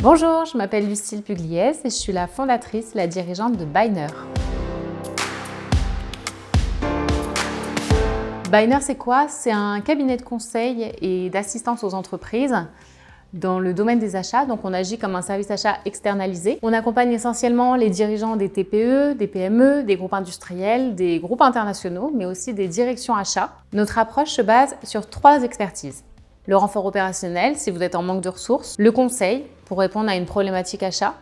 Bonjour, je m'appelle Lucille Pugliese et je suis la fondatrice et la dirigeante de Byner. Byner, c'est quoi? C'est un cabinet de conseil et d'assistance aux entreprises dans le domaine des achats. Donc, on agit comme un service achat externalisé. On accompagne essentiellement les dirigeants des TPE, des PME, des groupes industriels, des groupes internationaux, mais aussi des directions achats. Notre approche se base sur 3 expertises. Le renfort opérationnel, si vous êtes en manque de ressources, le conseil, pour répondre à une problématique achat,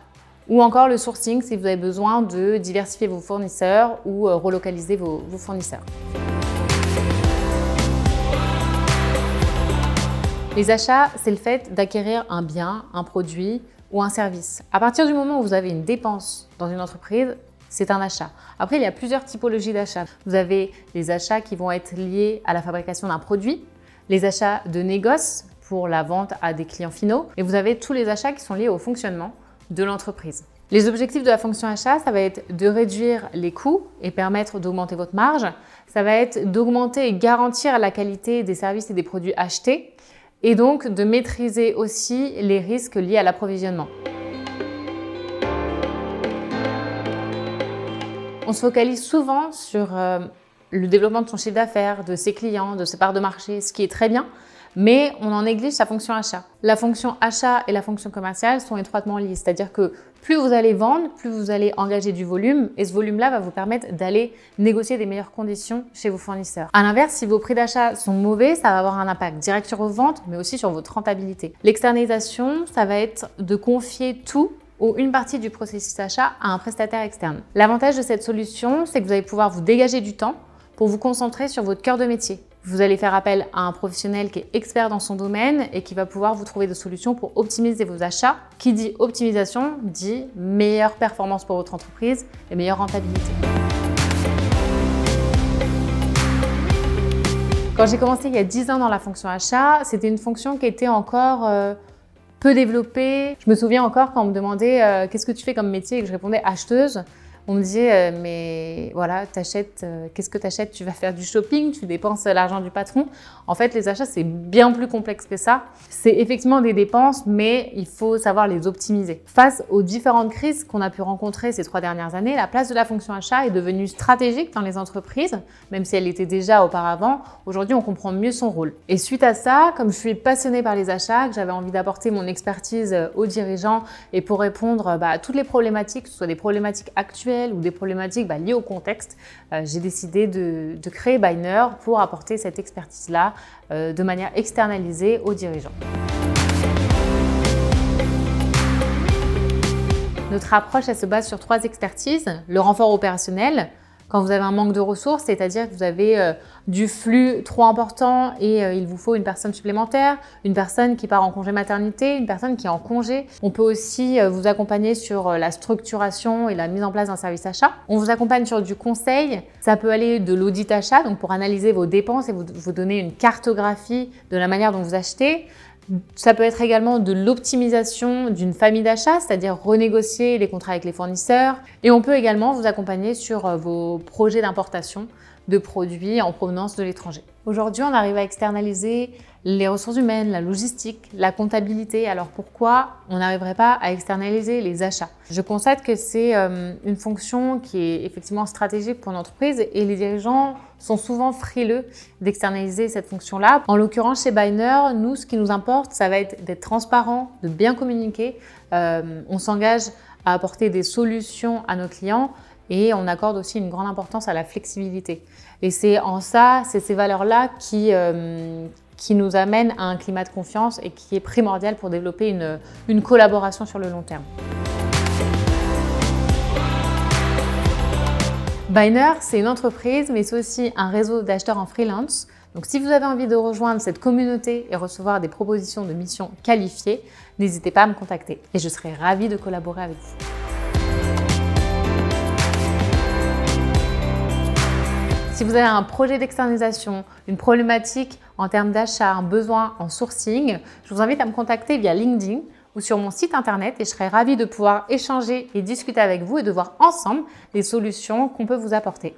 ou encore le sourcing, si vous avez besoin de diversifier vos fournisseurs ou relocaliser vos fournisseurs. Les achats, c'est le fait d'acquérir un bien, un produit ou un service. À partir du moment où vous avez une dépense dans une entreprise, c'est un achat. Après, il y a plusieurs typologies d'achats. Vous avez les achats qui vont être liés à la fabrication d'un produit, les achats de négoce pour la vente à des clients finaux, et vous avez tous les achats qui sont liés au fonctionnement de l'entreprise. Les objectifs de la fonction achat, ça va être de réduire les coûts et permettre d'augmenter votre marge. Ça va être d'augmenter et garantir la qualité des services et des produits achetés, et donc de maîtriser aussi les risques liés à l'approvisionnement. On se focalise souvent sur le développement de son chiffre d'affaires, de ses clients, de ses parts de marché, ce qui est très bien, mais on en néglige sa fonction achat. La fonction achat et la fonction commerciale sont étroitement liées, c'est-à-dire que plus vous allez vendre, plus vous allez engager du volume, et ce volume-là va vous permettre d'aller négocier des meilleures conditions chez vos fournisseurs. À l'inverse, si vos prix d'achat sont mauvais, ça va avoir un impact direct sur vos ventes, mais aussi sur votre rentabilité. L'externalisation, ça va être de confier tout ou une partie du processus d'achat à un prestataire externe. L'avantage de cette solution, c'est que vous allez pouvoir vous dégager du temps pour vous concentrer sur votre cœur de métier. Vous allez faire appel à un professionnel qui est expert dans son domaine et qui va pouvoir vous trouver des solutions pour optimiser vos achats. Qui dit optimisation dit meilleure performance pour votre entreprise et meilleure rentabilité. Quand j'ai commencé il y a 10 ans dans la fonction achat, c'était une fonction qui était encore peu développée. Je me souviens encore quand on me demandait qu'est-ce que tu fais comme métier et que je répondais acheteuse. On me disait mais voilà, qu'est-ce que tu achètes? Tu vas faire du shopping, tu dépenses l'argent du patron. En fait, les achats, c'est bien plus complexe que ça. C'est effectivement des dépenses, mais il faut savoir les optimiser. Face aux différentes crises qu'on a pu rencontrer ces 3 dernières années, la place de la fonction achat est devenue stratégique dans les entreprises, même si elle l'était déjà auparavant. Aujourd'hui, on comprend mieux son rôle. Et suite à ça, comme je suis passionnée par les achats, que j'avais envie d'apporter mon expertise aux dirigeants et pour répondre à toutes les problématiques, que ce soit des problématiques actuelles ou des problématiques liées au contexte, j'ai décidé de créer Byner pour apporter cette expertise-là de manière externalisée aux dirigeants. Notre approche, elle se base sur 3 expertises. Le renfort opérationnel, quand vous avez un manque de ressources, c'est-à-dire que vous avez du flux trop important et il vous faut une personne supplémentaire, une personne qui part en congé maternité, une personne qui est en congé. On peut aussi vous accompagner sur la structuration et la mise en place d'un service achat. On vous accompagne sur du conseil. Ça peut aller de l'audit achat, donc pour analyser vos dépenses et vous donner une cartographie de la manière dont vous achetez. Ça peut être également de l'optimisation d'une famille d'achat, c'est-à-dire renégocier les contrats avec les fournisseurs. Et on peut également vous accompagner sur vos projets d'importation de produits en provenance de l'étranger. Aujourd'hui, on arrive à externaliser les ressources humaines, la logistique, la comptabilité. Alors pourquoi on n'arriverait pas à externaliser les achats? Je constate que c'est une fonction qui est effectivement stratégique pour l'entreprise et les dirigeants sont souvent frileux d'externaliser cette fonction-là. En l'occurrence, chez Byner, nous, ce qui nous importe, ça va être d'être transparent, de bien communiquer. On s'engage à apporter des solutions à nos clients et on accorde aussi une grande importance à la flexibilité. Et c'est en ça, c'est ces valeurs-là qui nous amènent à un climat de confiance et qui est primordial pour développer une collaboration sur le long terme. Byner, c'est une entreprise, mais c'est aussi un réseau d'acheteurs en freelance. Donc si vous avez envie de rejoindre cette communauté et recevoir des propositions de missions qualifiées, n'hésitez pas à me contacter et je serai ravie de collaborer avec vous. Si vous avez un projet d'externalisation, une problématique en termes d'achat, un besoin en sourcing, je vous invite à me contacter via LinkedIn ou sur mon site internet et je serai ravie de pouvoir échanger et discuter avec vous et de voir ensemble les solutions qu'on peut vous apporter.